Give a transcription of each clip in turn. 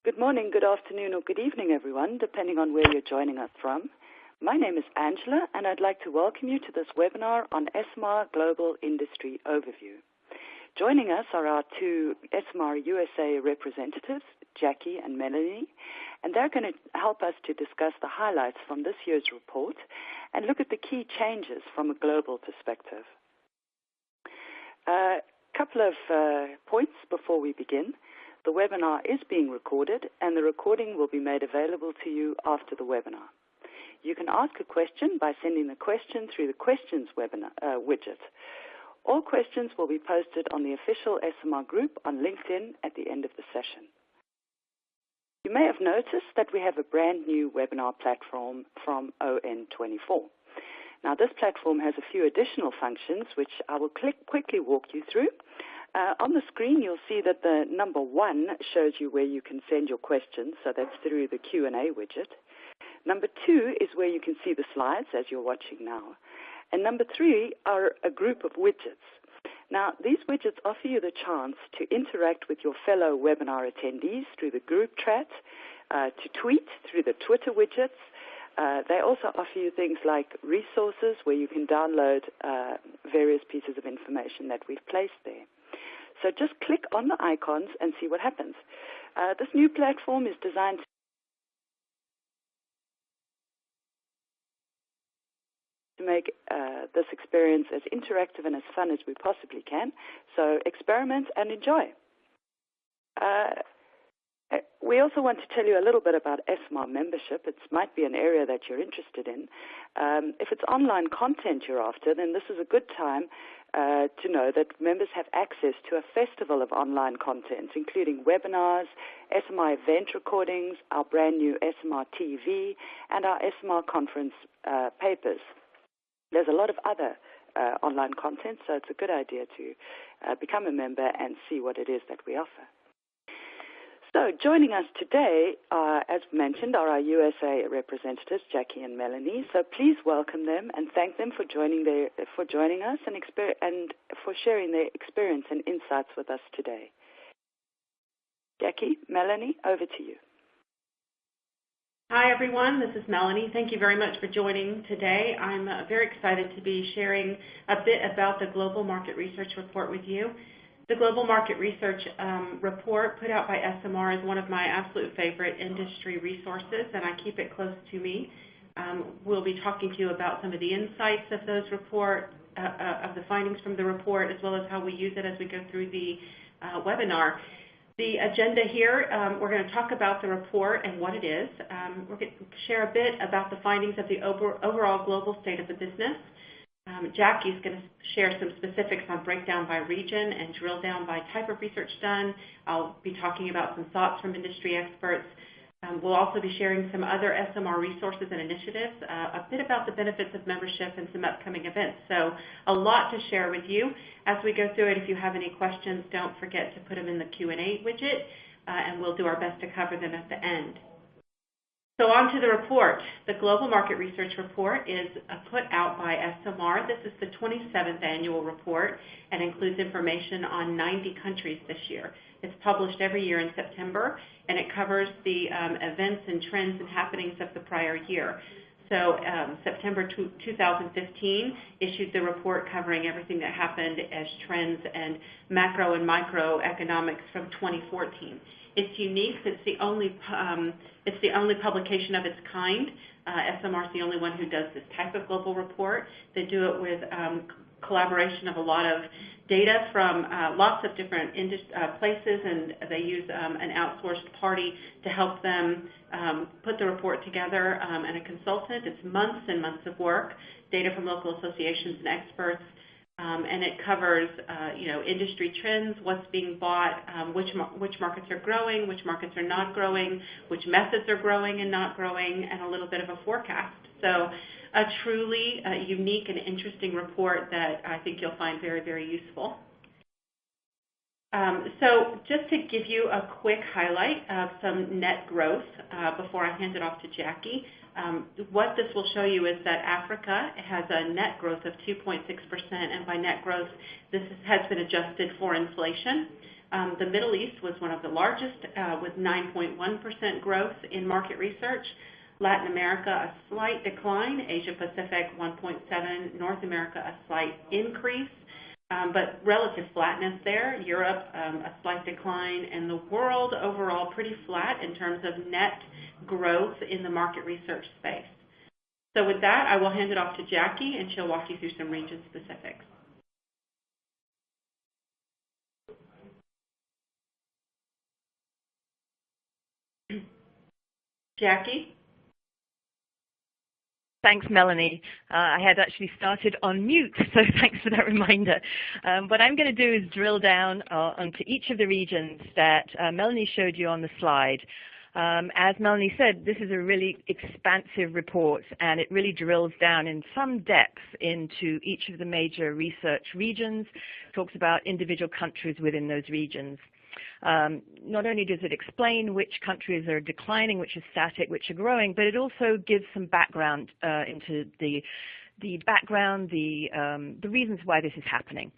Good morning, good afternoon, or good evening, everyone, depending on where you're joining us from. My name is Angela, and I'd like to welcome you to this webinar on Esomar Global Industry Overview. Joining us are our two Esomar USA representatives, Jackie and Melanie, and they're going to help us to discuss the highlights from this year's report and look at the key changes from a global perspective. A couple of points before we begin. The webinar is being recorded, and the recording will be made available to you after the webinar. You can ask a question by sending the question through the questions widget. All questions will be posted on the official Esomar group on LinkedIn at the end of the session. You may have noticed that we have a brand new webinar platform from ON24. Now, this platform has a few additional functions, which I will quickly walk you through. On the screen, you'll see that the number 1 shows you where you can send your questions, so that's through the Q&A widget. Number 2 is where you can see the slides, as you're watching now. And number 3 are a group of widgets. Now, these widgets offer you the chance to interact with your fellow webinar attendees through the group chat, to tweet through the Twitter widgets. They also offer you things like resources where you can download various pieces of information that we've placed there. So just click on the icons and see what happens. This new platform is designed to make this experience as interactive and as fun as we possibly can. So experiment and enjoy. We also want to tell you a little bit about Esomar membership. It might be an area that you're interested in. If it's online content you're after, then this is a good time to know that members have access to a festival of online content, including webinars, Esomar event recordings, our brand new Esomar TV, and our Esomar conference papers. There's a lot of other online content, so it's a good idea to become a member and see what it is that we offer. So joining us today, as mentioned, are our USA representatives, Jackie and Melanie. So please welcome them and thank them for joining us and for sharing their experience and insights with us today. Jackie, Melanie, over to you. Hi, everyone. This is Melanie. Thank you very much for joining today. I'm very excited to be sharing a bit about the Global Market Research Report with you. The Global Market Research Report put out by Esomar is one of my absolute favorite industry resources, and I keep it close to me. We'll be talking to you about some of the insights of those of the findings from the report, as well as how we use it as we go through the webinar. The agenda here, we're going to talk about the report and what it is. We're going to share a bit about the findings of the overall global state of the business. Jackie's going to share some specifics on breakdown by region and drill down by type of research done. I'll be talking about some thoughts from industry experts. We'll also be sharing some other Esomar resources and initiatives, a bit about the benefits of membership and some upcoming events. So a lot to share with you. As we go through it, if you have any questions, don't forget to put them in the Q&A widget, and we'll do our best to cover them at the end. So on to the report. The Global Market Research Report is put out by Esomar. This is the 27th annual report and includes information on 90 countries this year. It's published every year in September, and it covers the events and trends and happenings of the prior year. So September 2015 issued the report covering everything that happened as trends and macro and microeconomics from 2014. It's unique. It's the only publication of its kind. Esomar is the only one who does this type of global report. They do it with collaboration of a lot of data from lots of different places, and they use an outsourced party to help them put the report together, and a consultant. It's months and months of work, data from local associations and experts. And it covers, industry trends, what's being bought, which markets are growing, which markets are not growing, which methods are growing and not growing, and a little bit of a forecast. So a truly unique and interesting report that I think you'll find very, very useful. So just to give you a quick highlight of some net growth before I hand it off to Jackie. What this will show you is that Africa has a net growth of 2.6%, and by net growth, this has been adjusted for inflation. The Middle East was one of the largest with 9.1% growth in market research. Latin America, a slight decline. Asia Pacific, 1.7%. North America, a slight increase, but relative flatness there. Europe, a slight decline. And the world overall pretty flat in terms of net growth in the market research space. So with that, I will hand it off to Jackie, and she'll walk you through some region specifics. Jackie? Thanks, Melanie. I had actually started on mute, so thanks for that reminder. What I'm going to do is drill down onto each of the regions that Melanie showed you on the slide. As Melanie said, this is a really expansive report, and it really drills down in some depth into each of the major research regions, talks about individual countries within those regions. Not only does it explain which countries are declining, which are static, which are growing, but it also gives some background into the reasons why this is happening.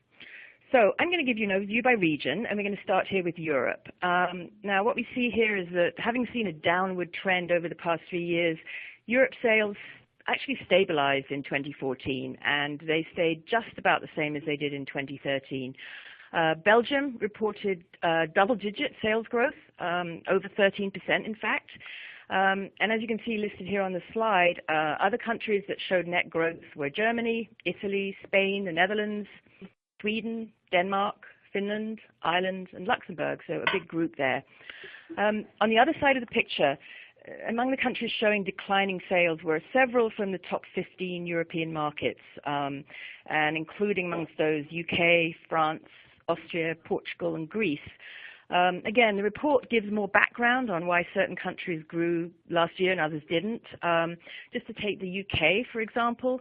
So I'm going to give you an overview by region, and we're going to start here with Europe. Now, what we see here is that having seen a downward trend over the past 3 years, Europe sales actually stabilized in 2014, and they stayed just about the same as they did in 2013. Belgium reported double-digit sales growth, over 13% in fact. And as you can see listed here on the slide, other countries that showed net growth were Germany, Italy, Spain, the Netherlands, Sweden, Denmark, Finland, Ireland, and Luxembourg, so a big group there. On the other side of the picture, among the countries showing declining sales were several from the top 15 European markets, and including amongst those UK, France, Austria, Portugal, and Greece. Again, the report gives more background on why certain countries grew last year and others didn't. Just to take the UK, for example,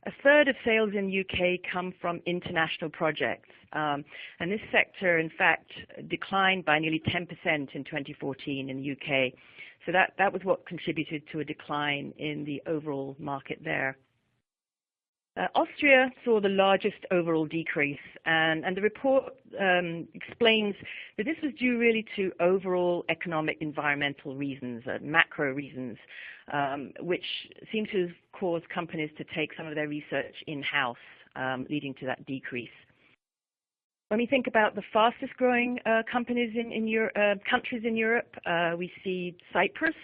a third of sales in UK come from international projects. And this sector, in fact, declined by nearly 10% in 2014 in the UK. So that was what contributed to a decline in the overall market there. Austria saw the largest overall decrease, and the report explains that this was due really to overall economic environmental reasons, macro reasons, which seem to have caused companies to take some of their research in-house, leading to that decrease. When we think about the fastest growing companies in countries in Europe, we see Cyprus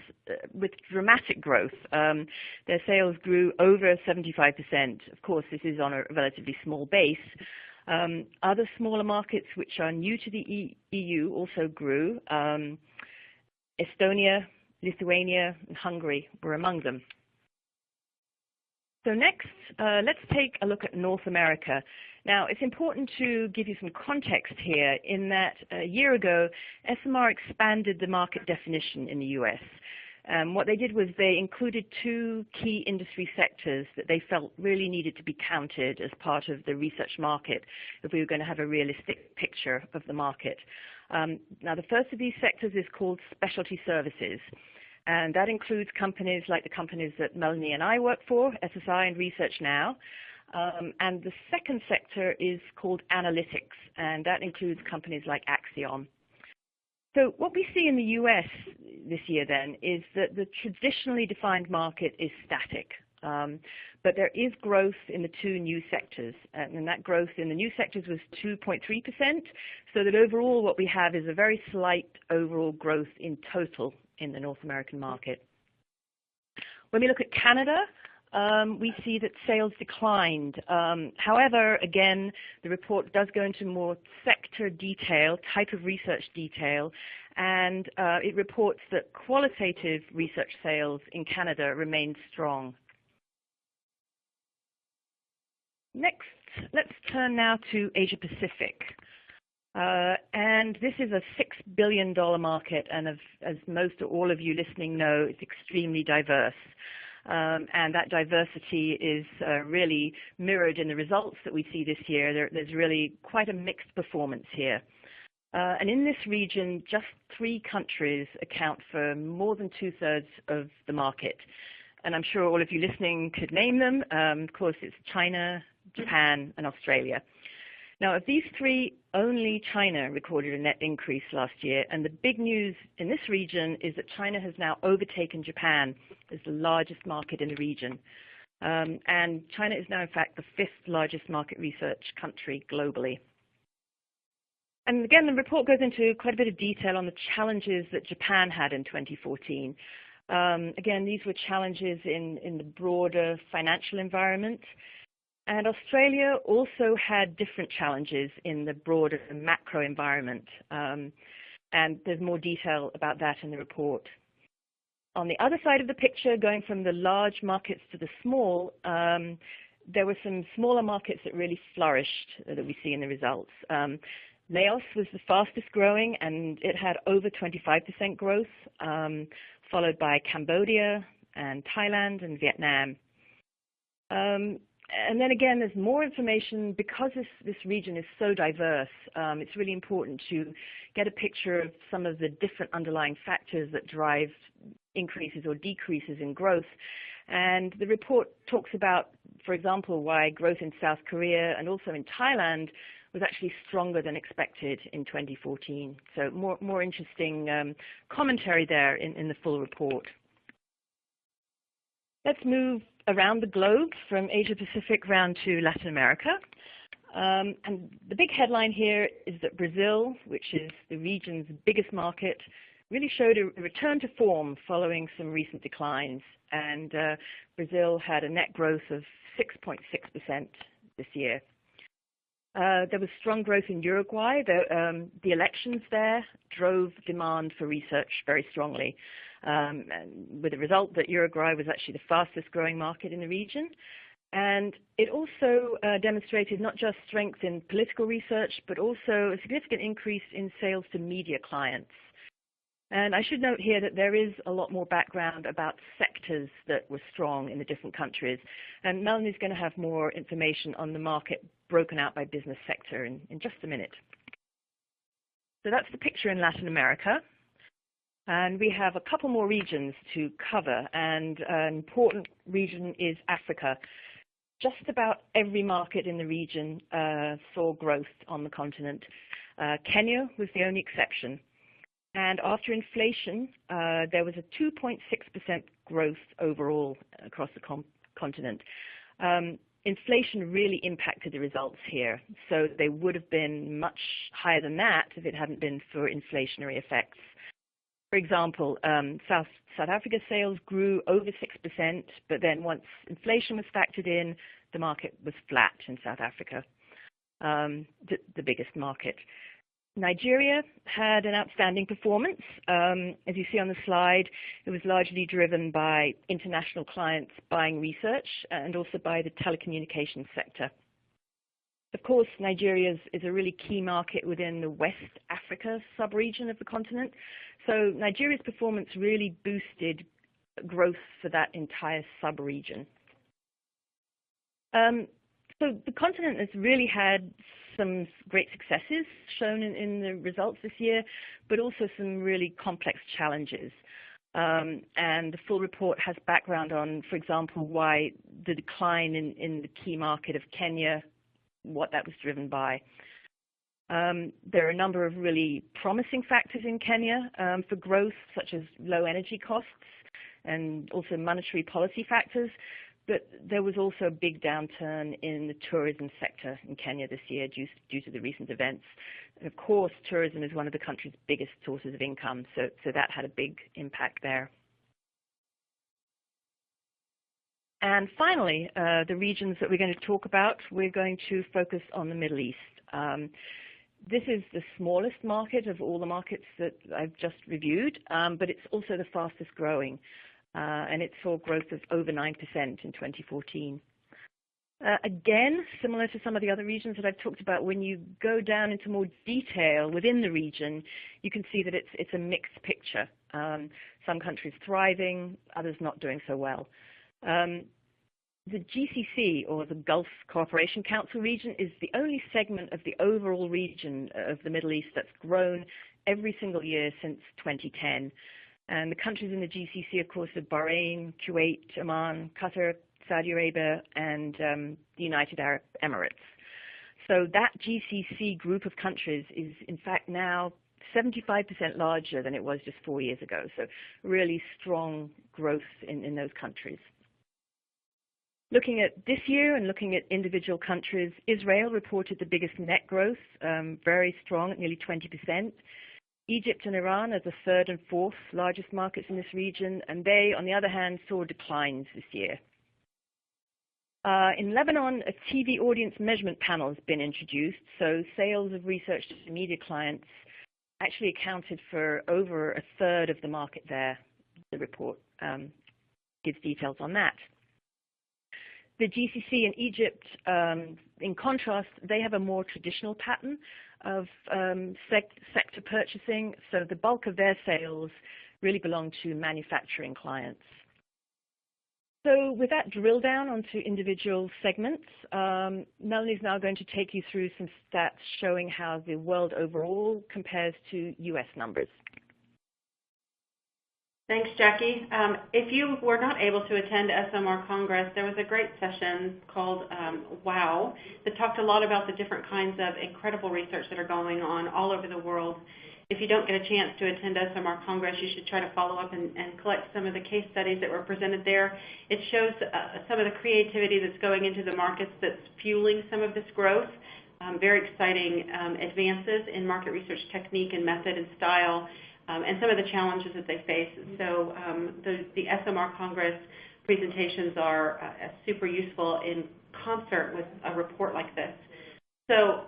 with dramatic growth. Their sales grew over 75%. Of course, this is on a relatively small base. Other smaller markets which are new to the EU also grew. Estonia, Lithuania, and Hungary were among them. So next, let's take a look at North America. Now, it's important to give you some context here in that a year ago, Esomar expanded the market definition in the US. What they did was they included 2 key industry sectors that they felt really needed to be counted as part of the research market if we were going to have a realistic picture of the market. Now, the first of these sectors is called specialty services. And that includes companies like the companies that Melanie and I work for, SSI and Research Now. And the second sector is called analytics, and that includes companies like Axiom. So what we see in the US this year then is that the traditionally defined market is static. But there is growth in the 2 new sectors, and that growth in the new sectors was 2.3%, so that overall what we have is a very slight overall growth in total in the North American market. When we look at Canada, we see that sales declined. However, again, the report does go into more sector detail, type of research detail, and it reports that qualitative research sales in Canada remain strong. Next, let's turn now to Asia Pacific. And this is a $6 billion market, and as most or all of you listening know, it's extremely diverse. And that diversity is really mirrored in the results that we see this year. There's really quite a mixed performance here. And in this region, just 3 countries account for more than 2/3 of the market. And I'm sure all of you listening could name them. Of course, it's China, Japan, and Australia. Now, of these three, only China recorded a net increase last year, and the big news in this region is that China has now overtaken Japan as the largest market in the region. And China is now, in fact, the fifth largest market research country globally. And again, the report goes into quite a bit of detail on the challenges that Japan had in 2014. Again, these were challenges in the broader financial environment. And Australia also had different challenges in the broader macro environment. And there's more detail about that in the report. On the other side of the picture, going from the large markets to the small, there were some smaller markets that really flourished that we see in the results. Laos was the fastest growing, and it had over 25% growth, followed by Cambodia and Thailand and Vietnam. And then again, there's more information because this region is so diverse. It's really important to get a picture of some of the different underlying factors that drive increases or decreases in growth. And the report talks about, for example, why growth in South Korea and also in Thailand was actually stronger than expected in 2014. So more interesting commentary there in the full report. Let's move around the globe from Asia Pacific round to Latin America. And the big headline here is that Brazil, which is the region's biggest market, really showed a return to form following some recent declines. And Brazil had a net growth of 6.6% this year. There was strong growth in Uruguay. The elections there drove demand for research very strongly, with the result that Uruguay was actually the fastest growing market in the region. And it also demonstrated not just strength in political research, but also a significant increase in sales to media clients. And I should note here that there is a lot more background about sectors that were strong in the different countries. And Melanie's going to have more information on the market broken out by business sector in just a minute. So that's the picture in Latin America. And we have a couple more regions to cover. And an important region is Africa. Just about every market in the region saw growth on the continent. Kenya was the only exception. And after inflation, there was a 2.6% growth overall across the continent. Inflation really impacted the results here, so they would have been much higher than that if it hadn't been for inflationary effects. For example, South Africa sales grew over 6%, but then once inflation was factored in, the market was flat in South Africa, the biggest market. Nigeria had an outstanding performance. As you see on the slide, it was largely driven by international clients buying research and also by the telecommunications sector. Of course, Nigeria is a really key market within the West Africa sub-region of the continent. So Nigeria's performance really boosted growth for that entire sub-region. So the continent has really had some great successes shown in the results this year, but also some really complex challenges. And the full report has background on, for example, why the decline in the key market of Kenya, what that was driven by. There are a number of really promising factors in Kenya for growth, such as low energy costs and also monetary policy factors. But there was also a big downturn in the tourism sector in Kenya this year due to the recent events. And of course, tourism is one of the country's biggest sources of income, so that had a big impact there. And finally, the regions that we're going to talk about, we're going to focus on the Middle East. This is the smallest market of all the markets that I've just reviewed, but it's also the fastest growing. And it saw growth of over 9% in 2014. Again, similar to some of the other regions that I've talked about, when you go down into more detail within the region, you can see that it's a mixed picture. Some countries thriving, others not doing so well. The GCC, or the Gulf Cooperation Council region, is the only segment of the overall region of the Middle East that's grown every single year since 2010. And the countries in the GCC, of course, are Bahrain, Kuwait, Oman, Qatar, Saudi Arabia, and the United Arab Emirates. So that GCC group of countries is in fact now 75% larger than it was just 4 years ago. So really strong growth in those countries. Looking at this year and looking at individual countries, Israel reported the biggest net growth, very strong at nearly 20%. Egypt and Iran are the third and fourth largest markets in this region, and they, on the other hand, saw declines this year. In Lebanon, a TV audience measurement panel has been introduced, so sales of research to media clients actually accounted for over a third of the market there. The report gives details on that. The GCC and Egypt, in contrast, they have a more traditional pattern of sector purchasing, so the bulk of their sales really belong to manufacturing clients. So with that drill down onto individual segments, Melanie's now going to take you through some stats showing how the world overall compares to US numbers. Thanks, Jackie. If you were not able to attend Esomar Congress, there was a great session called WOW that talked a lot about the different kinds of incredible research that are going on all over the world. If you don't get a chance to attend Esomar Congress, you should try to follow up and collect some of the case studies that were presented there. It shows some of the creativity that's going into the markets that's fueling some of this growth. Very exciting advances in market research technique and method and style. And some of the challenges that they face. So the Esomar Congress presentations are super useful in concert with a report like this. So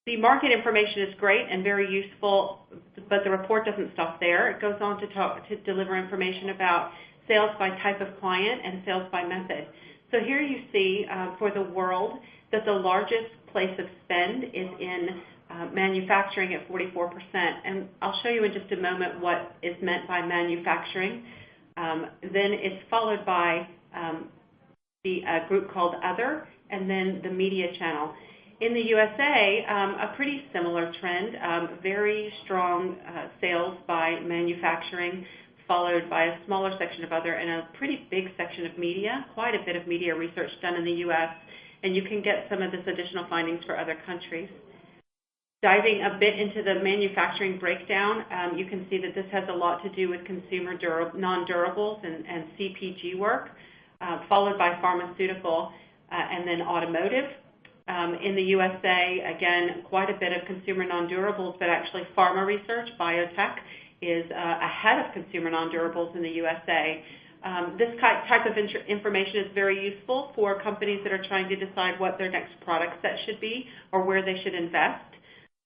the market information is great and very useful, but the report doesn't stop there. It goes on to deliver information about sales by type of client and sales by method. So here you see for the world that the largest place of spend is in manufacturing at 44%, and I'll show you in just a moment what is meant by manufacturing. Then it's followed by the group called Other, and then the media channel. In the USA, a pretty similar trend, very strong sales by manufacturing, followed by a smaller section of Other and a pretty big section of media, quite a bit of media research done in the US, and you can get some of this additional findings for other countries. Diving a bit into the manufacturing breakdown, you can see that this has a lot to do with consumer non-durables and CPG work, followed by pharmaceutical and then automotive. In the USA, again, quite a bit of consumer non-durables, but actually pharma research, biotech, is ahead of consumer non-durables in the USA. This type of information is very useful for companies that are trying to decide what their next product set should be or where they should invest.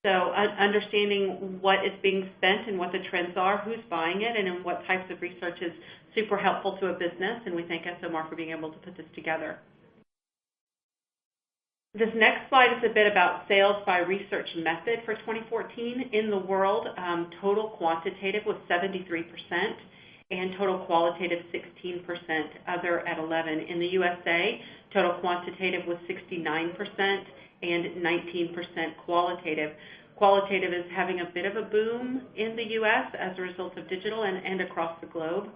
So understanding what is being spent and what the trends are, who's buying it, and in what types of research is super helpful to a business, and we thank Esomar for being able to put this together. This next slide is a bit about sales by research method for 2014. In the world, total quantitative was 73% and total qualitative 16%, other at 11%. In the USA, total quantitative was 69% and 19% qualitative. Qualitative is having a bit of a boom in the US as a result of digital and across the globe.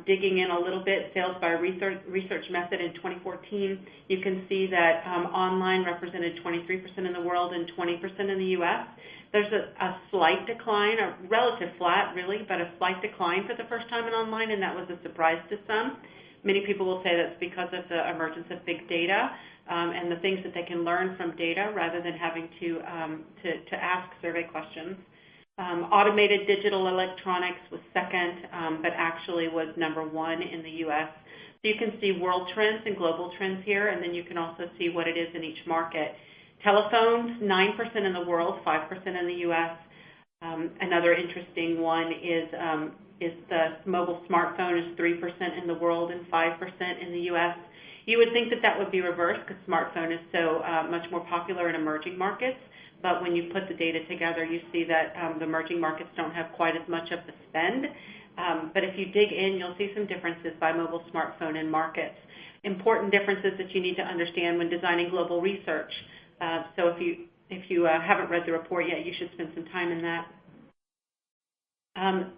Digging in a little bit, sales by research method in 2014, you can see that online represented 23% in the world and 20% in the US. There's a slight decline, a relative flat really, but a slight decline for the first time in online, and that was a surprise to some. Many people will say that's because of the emergence of big data and the things that they can learn from data rather than having to ask survey questions. Automated digital electronics was second, but actually was number one in the US. So you can see world trends and global trends here, and then you can also see what it is in each market. Telephones, 9% in the world, 5% in the US. Another interesting one is the mobile smartphone is 3% in the world and 5% in the US. You would think that would be reversed because smartphone is so much more popular in emerging markets. But when you put the data together, you see that the emerging markets don't have quite as much of the spend. But if you dig in, you'll see some differences by mobile smartphone and markets. Important differences that you need to understand when designing global research. So if you haven't read the report yet, you should spend some time in that.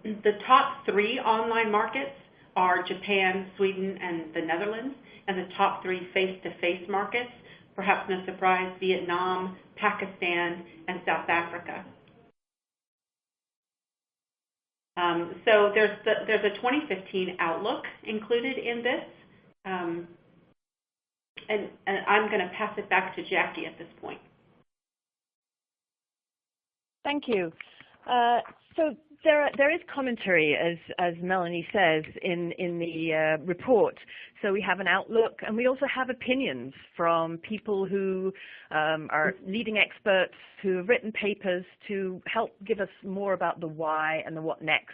The top 3 online markets are Japan, Sweden, and the Netherlands. And the top 3 face-to-face markets perhaps no surprise, Vietnam, Pakistan, and South Africa. So there's a 2015 outlook included in this, and I'm going to pass it back to Jackie at this point. Thank you. So there is commentary, as Melanie says, in the report. So we have an outlook, and we also have opinions from people who are leading experts who have written papers to help give us more about the why and the what next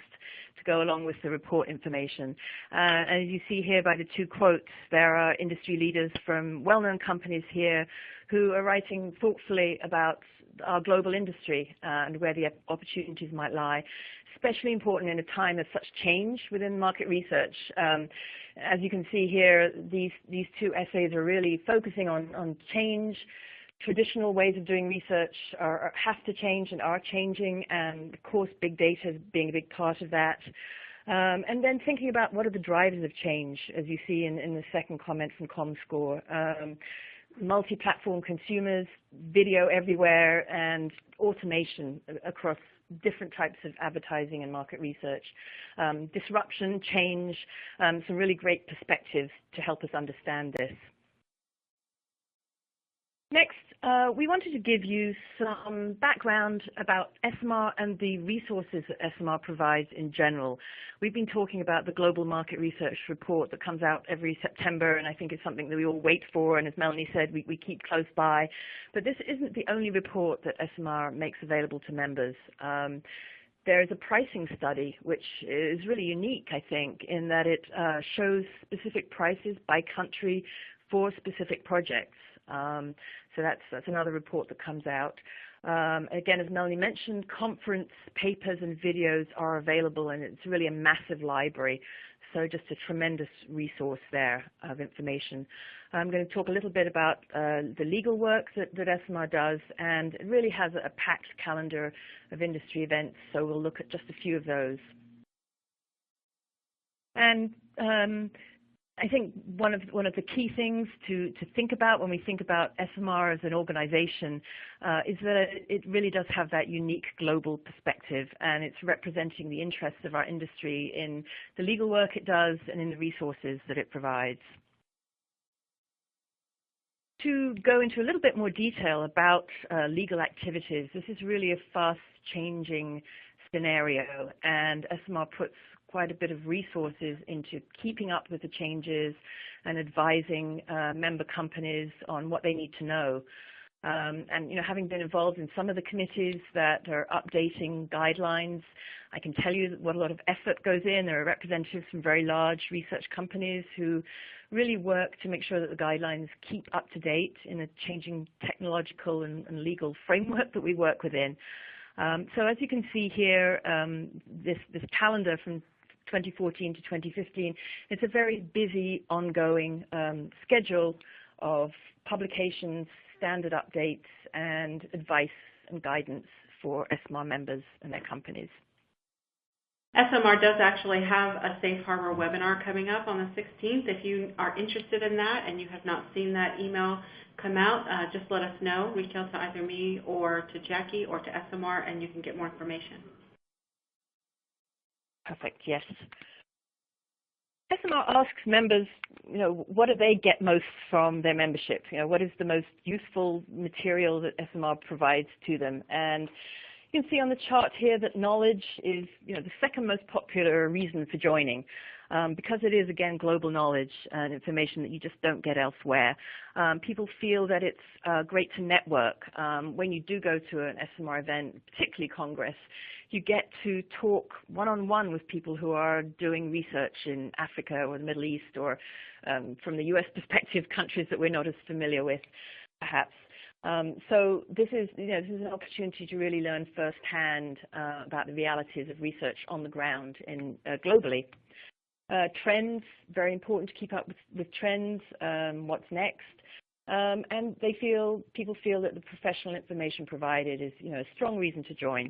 to go along with the report information. As you see here by the two quotes, there are industry leaders from well-known companies here who are writing thoughtfully about our global industry and where the opportunities might lie, especially important in a time of such change within market research. As you can see here, these two essays are really focusing on change. Traditional ways of doing research have to change and are changing, and of course big data being a big part of that. And then thinking about what are the drivers of change, as you see in the second comment from ComScore. Multi-platform consumers, video everywhere, and automation across different types of advertising and market research. Disruption, change, some really great perspectives to help us understand this. Next, we wanted to give you some background about Esomar and the resources that Esomar provides in general. We've been talking about the Global Market Research Report that comes out every September, and I think it's something that we all wait for, and as Melanie said, we keep close by. But this isn't the only report that Esomar makes available to members. There is a pricing study, which is really unique, I think, in that it shows specific prices by country for specific projects. So that's another report that comes out. Again, as Melanie mentioned, conference papers and videos are available, and it's really a massive library. So just a tremendous resource there of information. I'm going to talk a little bit about the legal work that Esomar does, and it really has a packed calendar of industry events, so we'll look at just a few of those. And I think one of the key things to think about when we think about Esomar as an organization is that it really does have that unique global perspective, and it's representing the interests of our industry in the legal work it does and in the resources that it provides. To go into a little bit more detail about legal activities, this is really a fast-changing scenario, and Esomar puts quite a bit of resources into keeping up with the changes and advising member companies on what they need to know. And having been involved in some of the committees that are updating guidelines, I can tell you what a lot of effort goes in. There are representatives from very large research companies who really work to make sure that the guidelines keep up to date in a changing technological and legal framework that we work within. So as you can see here, this calendar from 2014 to 2015, it's a very busy, ongoing schedule of publications, standard updates, and advice and guidance for Esomar members and their companies. Esomar does actually have a Safe Harbor webinar coming up on the 16th. If you are interested in that and you have not seen that email come out, just let us know. Reach out to either me or to Jackie or to Esomar, and you can get more information. Perfect, yes. Esomar asks members, what do they get most from their membership? What is the most useful material that Esomar provides to them? And you can see on the chart here that knowledge is, the second most popular reason for joining. Because it is, again, global knowledge and information that you just don't get elsewhere. People feel that it's great to network. When you do go to an Esomar event, particularly Congress, you get to talk one-on-one with people who are doing research in Africa or the Middle East, or from the U.S. perspective, countries that we're not as familiar with, perhaps. So this is an opportunity to really learn firsthand about the realities of research on the ground globally. Trends, very important to keep up with trends, what's next. And people feel that the professional information provided is a strong reason to join.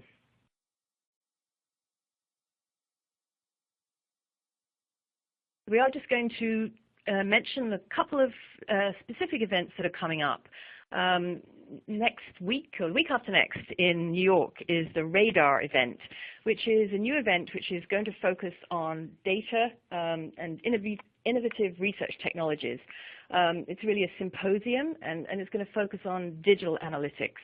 We are just going to mention a couple of specific events that are coming up. Next week, or the week after next, in New York is the Radar event, which is a new event which is going to focus on data and innovative research technologies. It's really a symposium, and it's going to focus on digital analytics.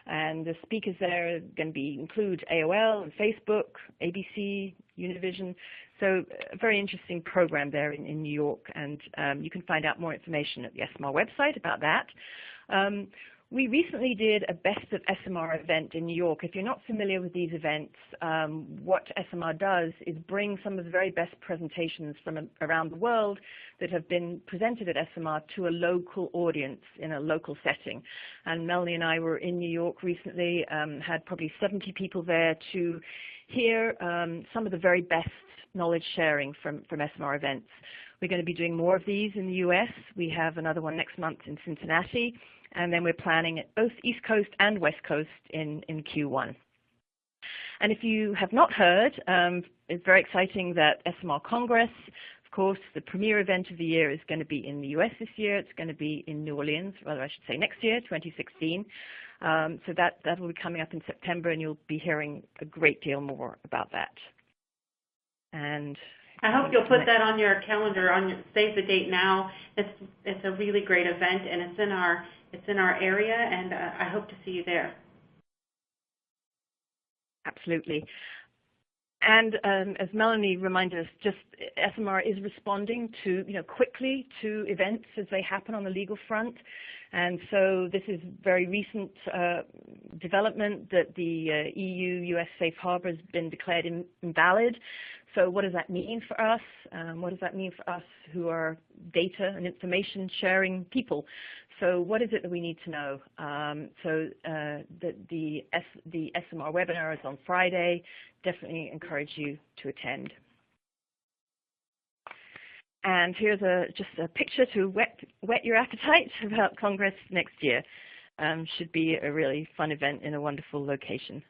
And the speakers there are going to include AOL and Facebook, ABC, Univision. So a very interesting program there in New York, and you can find out more information at the Esomar website about that. We recently did a Best of Esomar event in New York. If you're not familiar with these events, what Esomar does is bring some of the very best presentations from around the world that have been presented at Esomar to a local audience in a local setting. And Melanie and I were in New York recently, had probably 70 people there to hear some of the very best knowledge sharing from Esomar events. We're going to be doing more of these in the US. We have another one next month in Cincinnati. And then we're planning at both East Coast and West Coast in Q1. And if you have not heard, it's very exciting that Esomar Congress, of course, the premier event of the year is going to be in the US this year. It's going to be in New Orleans, rather I should say next year, 2016. So that will be coming up in September, and you'll be hearing a great deal more about that. And I hope you'll put that on your calendar, save the date now. It's a really great event, and it's in our area, and I hope to see you there. Absolutely. And as Melanie reminded us, just Esomar is responding to, quickly to events as they happen on the legal front. And so this is very recent development that the EU-US safe harbor has been declared invalid. So what does that mean for us? What does that mean for us who are data and information sharing people? So what is it that we need to know? The Esomar webinar is on Friday. Definitely encourage you to attend. And here's just a picture to whet your appetite about Congress next year. Should be a really fun event in a wonderful location.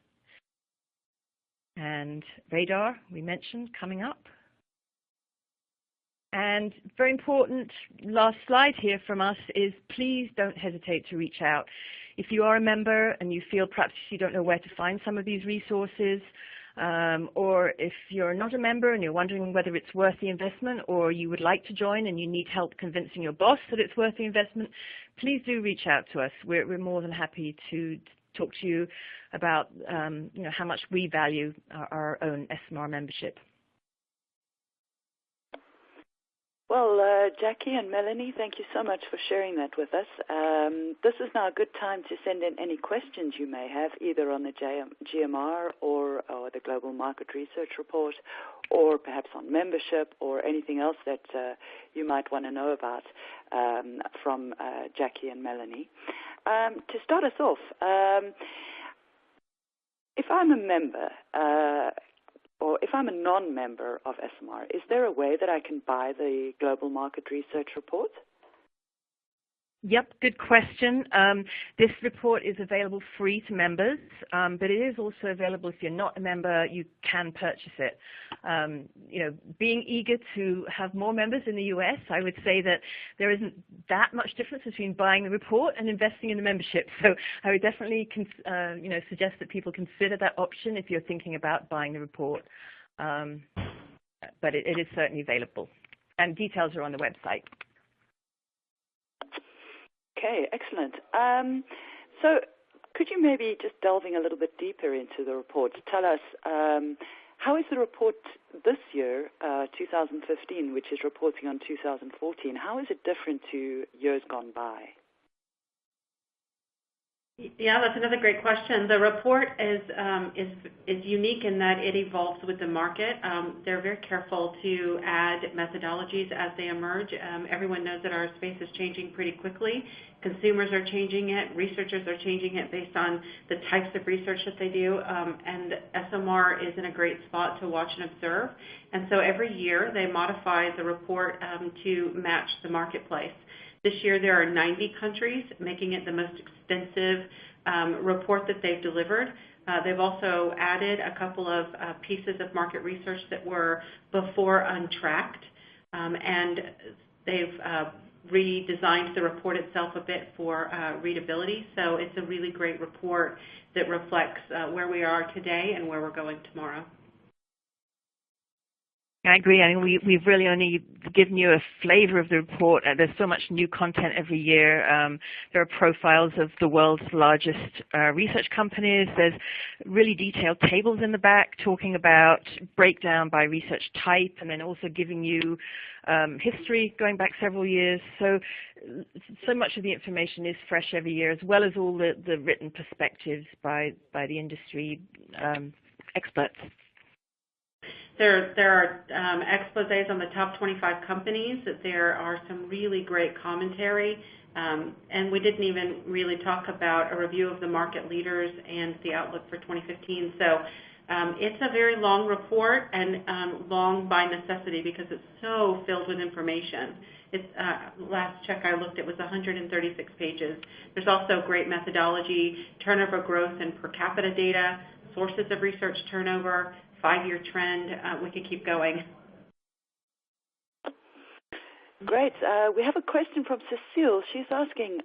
And Radar, we mentioned, coming up. And very important, last slide here from us is please don't hesitate to reach out. If you are a member and you feel perhaps you don't know where to find some of these resources, or if you're not a member and you're wondering whether it's worth the investment, or you would like to join and you need help convincing your boss that it's worth the investment, please do reach out to us. We're more than happy to talk to you about how much we value our own Esomar membership. Well, Jackie and Melanie, thank you so much for sharing that with us. This is now a good time to send in any questions you may have, either on the GMR or the Global Market Research Report, or perhaps on membership or anything else that you might want to know about from Jackie and Melanie. To start us off, if I'm a member, or if I'm a non-member of Esomar, is there a way that I can buy the Global Market Research Report? Yep, good question. This report is available free to members, but it is also available if you're not a member, you can purchase it. Being eager to have more members in the US, I would say that there isn't that much difference between buying the report and investing in the membership. So I would definitely suggest that people consider that option if you're thinking about buying the report. But it is certainly available, and details are on the website. Okay, excellent. So could you maybe just delving a little bit deeper into the report, tell us how is the report this year, 2015, which is reporting on 2014, how is it different to years gone by? Yeah, that's another great question. The report is unique in that it evolves with the market. They're very careful to add methodologies as they emerge. Everyone knows that our space is changing pretty quickly. Consumers are changing it. Researchers are changing it based on the types of research that they do. And Esomar is in a great spot to watch and observe. And so every year they modify the report to match the marketplace. This year there are 90 countries, making it the most extensive report that they've delivered. They've also added a couple of pieces of market research that were before untracked. And they've redesigned the report itself a bit for readability. So it's a really great report that reflects where we are today and where we're going tomorrow. I agree. I mean, we've really only given you a flavor of the report. There's so much new content every year. There are profiles of the world's largest research companies. There's really detailed tables in the back talking about breakdown by research type, and then also giving you history going back several years. So much of the information is fresh every year, as well as all the written perspectives by the industry experts. There are exposés on the top 25 companies. There are some really great commentary, and we didn't even really talk about a review of the market leaders and the outlook for 2015. So it's a very long report, and long by necessity because it's so filled with information. Last check I looked, it was 136 pages. There's also great methodology, turnover growth and per capita data, sources of research turnover, 5-year trend. We could keep going. Great. We have a question from Cecile. She's asking,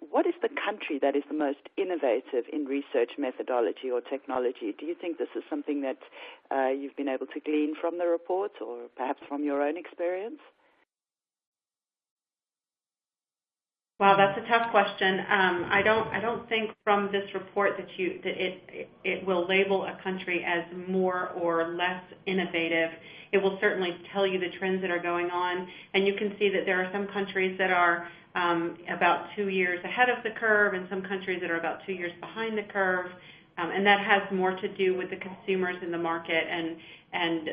what is the country that is the most innovative in research methodology or technology? Do you think this is something that you've been able to glean from the report, or perhaps from your own experience? Wow, that's a tough question. I don't think from this report that it will label a country as more or less innovative. It will certainly tell you the trends that are going on, and you can see that there are some countries that are about 2 years ahead of the curve, and some countries that are about 2 years behind the curve, and that has more to do with the consumers in the market and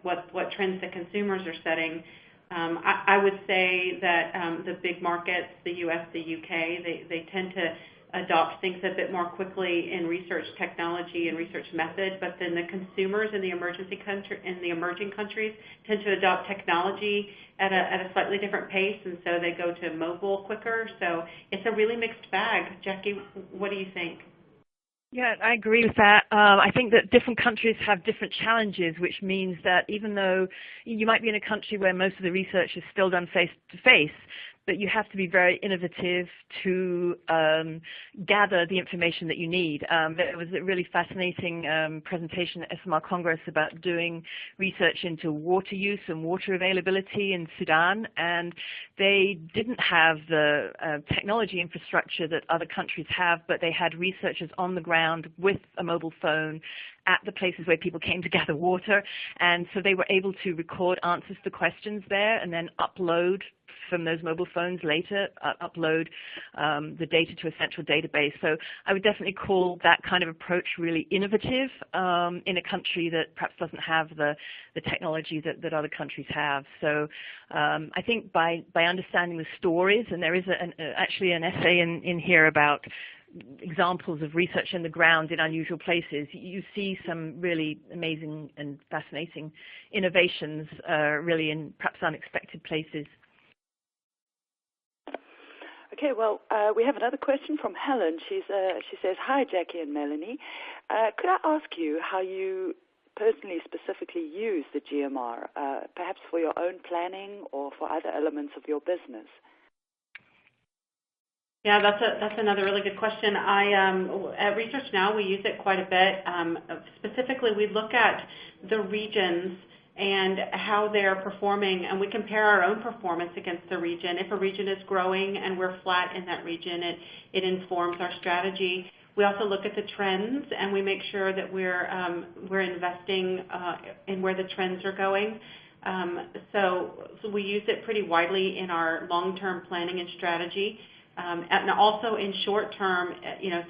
what trends the consumers are setting. I would say that the big markets, the U.S., the U.K., they tend to adopt things a bit more quickly in research technology and research method, but then the consumers in the emerging countries tend to adopt technology at a slightly different pace, and so they go to mobile quicker. So it's a really mixed bag. Jackie, what do you think? Yeah, I agree with that. I think that different countries have different challenges, which means that even though you might be in a country where most of the research is still done face-to-face, but you have to be very innovative to gather the information that you need. There was a really fascinating presentation at Esomar Congress about doing research into water use and water availability in Sudan, and they didn't have the technology infrastructure that other countries have, but they had researchers on the ground with a mobile phone at the places where people came to gather water, and so they were able to record answers to questions there and then upload from those mobile phones later, upload the data to a central database. So I would definitely call that kind of approach really innovative in a country that perhaps doesn't have the technology that other countries have. So I think by understanding the stories, and there is actually an essay in here about examples of research on the ground in unusual places, you see some really amazing and fascinating innovations really in perhaps unexpected places. Okay, well, we have another question from Helen. She says, hi, Jackie and Melanie. Could I ask you how you personally specifically use the GMR, perhaps for your own planning or for other elements of your business? Yeah, that's another really good question. At Research Now, we use it quite a bit. Specifically, we look at the regions and how they're performing, and we compare our own performance against the region. If a region is growing and we're flat in that region, it informs our strategy. We also look at the trends, and we make sure that we're investing in where the trends are going. So we use it pretty widely in our long-term planning and strategy. And also in short term,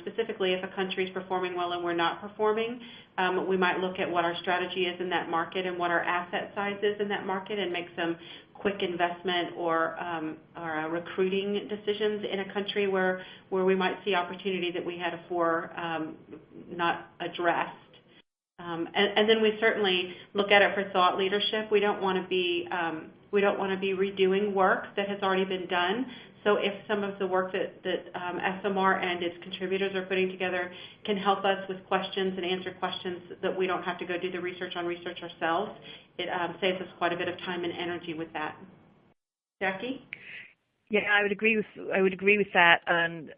specifically if a country is performing well and we're not performing, we might look at what our strategy is in that market and what our asset size is in that market and make some quick investment or recruiting decisions in a country where we might see opportunity that we had before not addressed. And then we certainly look at it for thought leadership. We don't want to be redoing work that has already been done. So if some of the work that Esomar and its contributors are putting together can help us with questions and answer questions that we don't have to go do the research ourselves, it saves us quite a bit of time and energy with that. Jackie? Yeah, I would agree with that. And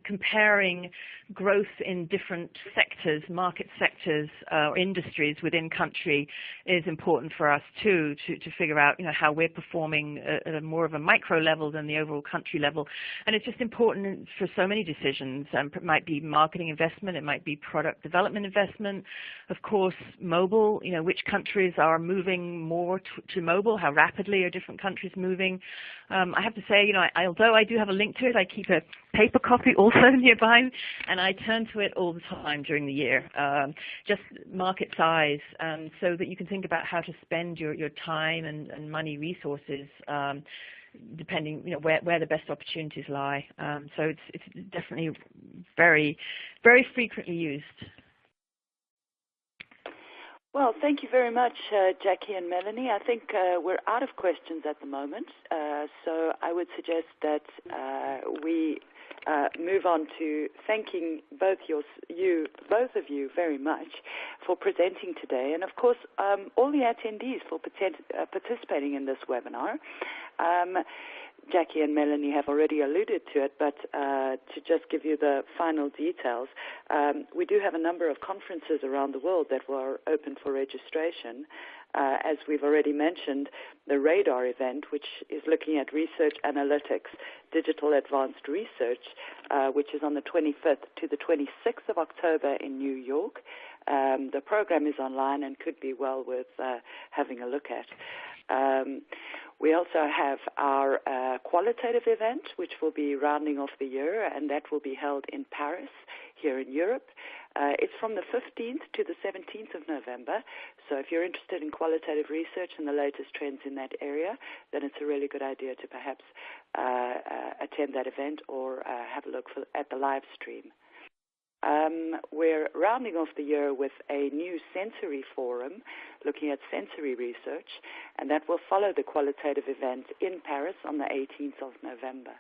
comparing growth in different sectors, market sectors, or industries within country is important for us too, to figure out how we're performing at a more of a micro level than the overall country level. And it's just important for so many decisions. It might be marketing investment, it might be product development investment, of course, mobile. Which countries are moving more to mobile? How rapidly are different countries moving? I have to say, although I do have a link to it, I keep a paper copy also nearby, and I turn to it all the time during the year. Just market size, so that you can think about how to spend your time and money resources, depending where the best opportunities lie. So it's definitely very, very frequently used. Well, thank you very much, Jackie and Melanie. I think we're out of questions at the moment, so I would suggest that we move on to thanking both of you very much for presenting today, and of course all the attendees for participating in this webinar. Jackie and Melanie have already alluded to it, but to just give you the final details, we do have a number of conferences around the world that were open for registration. As we've already mentioned, the RADAR event, which is looking at research analytics, digital advanced research, which is on the 25th to the 26th of October in New York. The program is online and could be well worth having a look at. We also have our qualitative event, which will be rounding off the year, and that will be held in Paris, here in Europe. It's from the 15th to the 17th of November, so if you're interested in qualitative research and the latest trends in that area, then it's a really good idea to perhaps attend that event or have a look at the live stream. We're rounding off the year with a new sensory forum looking at sensory research, and that will follow the qualitative event in Paris on the 18th of November.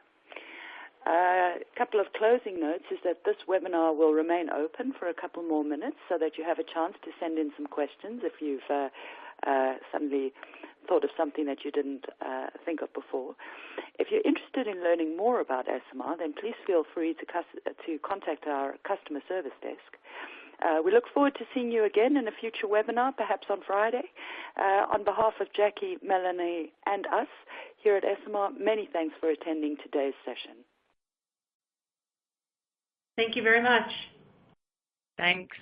A couple of closing notes is that this webinar will remain open for a couple more minutes so that you have a chance to send in some questions if you've suddenly thought of something that you didn't think of before. If you're interested in learning more about Esomar, then please feel free to contact our customer service desk. We look forward to seeing you again in a future webinar, perhaps on Friday. On behalf of Jackie, Melanie, and us here at Esomar, many thanks for attending today's session. Thank you very much. Thanks.